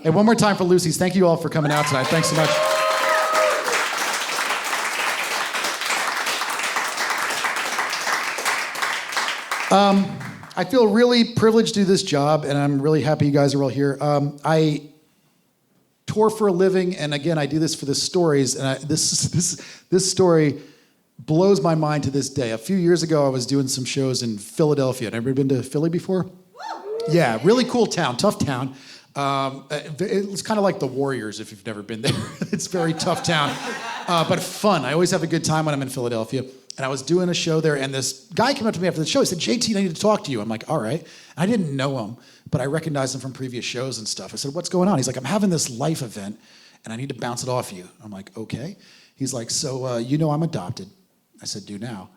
Hey, one more time for Lucy's. Thank you all for coming out tonight. Thanks so much. I feel really privileged to do this job, and I'm really happy you guys are all here. I tour for a living, and again, I do this for the stories, and this story blows my mind to this day. A few years ago, I was doing some shows in Philadelphia. Ever been to Philly before? Yeah, really cool town, tough town. It's kind of like the Warriors if you've never been there. It's a very tough town, but fun. I always have a good time when I'm in Philadelphia. And I was doing a show there, and this guy came up to me after the show. He said, JT, I need to talk to you. I'm like, all right. I didn't know him, but I recognized him from previous shows and stuff. I said, what's going on? He's like, I'm having this life event, and I need to bounce it off you. I'm like, okay. He's like, so you know I'm adopted. I said, do now.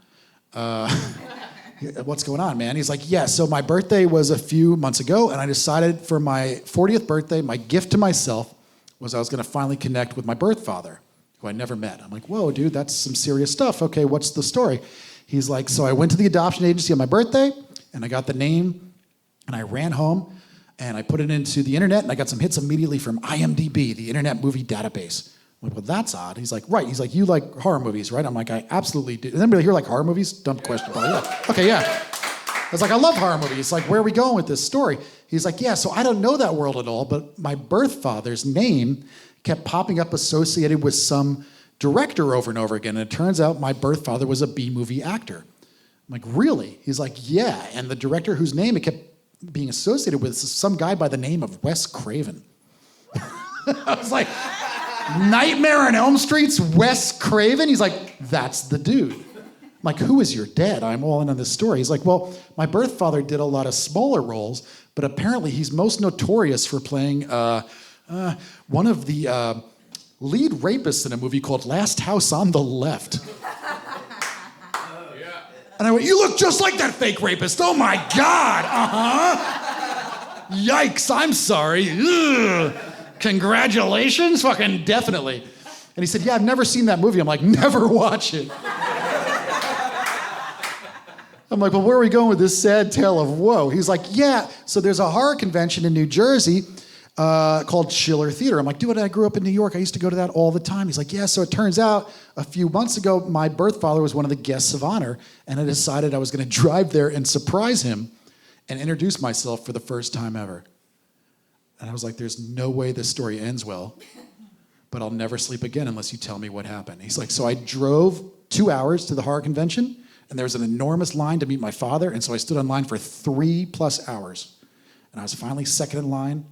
What's going on, man? He's like, yeah, so my birthday was a few months ago, and I decided for my 40th birthday, my gift to myself was I was going to finally connect with my birth father, who I never met. I'm like, whoa, dude, that's some serious stuff. Okay, what's the story? He's like, so I went to the adoption agency on my birthday, and I got the name, and I ran home, and I put it into the internet, and I got some hits immediately from IMDb, the Internet Movie Database. I'm like, well, that's odd. He's like, right. He's like, you like horror movies, right? I'm like, I absolutely do. Does anybody here like horror movies? Dumb question, but yeah. Okay, yeah. I was like, I love horror movies. It's like, where are we going with this story? He's like, yeah, so I don't know that world at all, but my birth father's name kept popping up associated with some director over and over again, and it turns out my birth father was a B-movie actor. I'm like, really? He's like, yeah, and the director whose name it kept being associated with is some guy by the name of Wes Craven. I was like, Nightmare on Elm Street's Wes Craven? He's like, that's the dude. I'm like, who is your dad? I'm all in on this story. He's like, well, my birth father did a lot of smaller roles, but apparently he's most notorious for playing one of the lead rapists in a movie called Last House on the Left. And I went, you look just like that fake rapist. Oh my God, Yikes, I'm sorry. Ugh. Congratulations, fucking definitely. And he said, yeah, I've never seen that movie. I'm like, never watch it. I'm like, well, where are we going with this sad tale of woe? He's like, yeah, so there's a horror convention in New Jersey called Schiller Theater. I'm like, dude, I grew up in New York. I used to go to that all the time. He's like, yeah, so it turns out a few months ago, my birth father was one of the guests of honor, and I decided I was going to drive there and surprise him and introduce myself for the first time ever. And I was like, there's no way this story ends well, but I'll never sleep again unless you tell me what happened. He's like, so I drove 2 hours to the horror convention, and there was an enormous line to meet my father, and so I stood in line for 3+ hours. And I was finally second in line,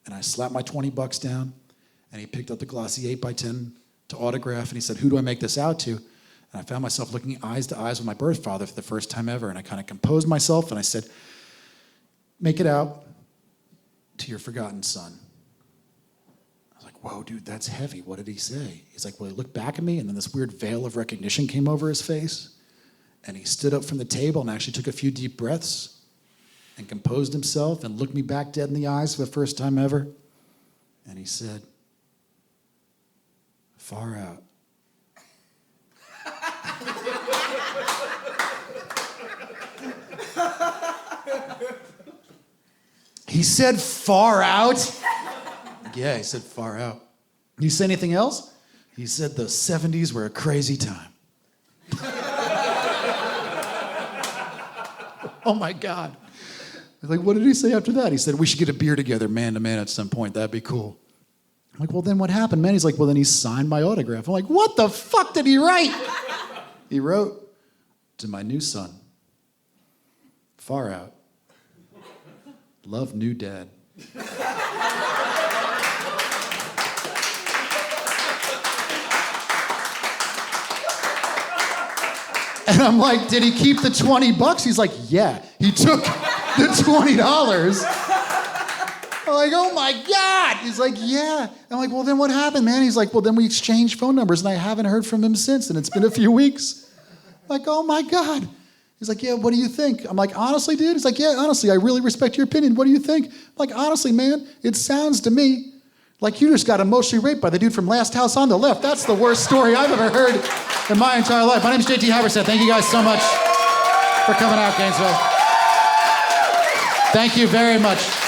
and I slapped my $20 down, and he picked up the glossy 8x10 to autograph, and he said, who do I make this out to? And I found myself looking eyes to eyes with my birth father for the first time ever, and I kind of composed myself, and I said, make it out to your forgotten son. I was like, whoa, dude, that's heavy. What did he say? He's like, well, he looked back at me, and then this weird veil of recognition came over his face, and he stood up from the table and actually took a few deep breaths and composed himself and looked me back dead in the eyes for the first time ever. And he said, far out. He said, far out? Yeah, he said, far out. You say anything else? He said, the 70s were a crazy time. Oh my God. Like, what did he say after that? He said, we should get a beer together man to man at some point. That'd be cool. I'm like, well, then what happened, man? He's like, well, then he signed my autograph. I'm like, what the fuck did he write? He wrote, to my new son, far out. Love, new dad. And I'm like, did he keep the $20? He's like, yeah. He took the $20. I'm like, oh my God. He's like, yeah. I'm like, well, then what happened, man? He's like, well, then we exchanged phone numbers, and I haven't heard from him since, and it's been a few weeks. I'm like, oh my God. He's like, yeah, what do you think? I'm like, honestly, dude? He's like, yeah, honestly, I really respect your opinion. What do you think? I'm like, honestly, man, it sounds to me like you just got emotionally raped by the dude from Last House on the Left. That's the worst story I've ever heard in my entire life. My name's JT Habersaat. Thank you guys so much for coming out, Gainesville. Thank you very much.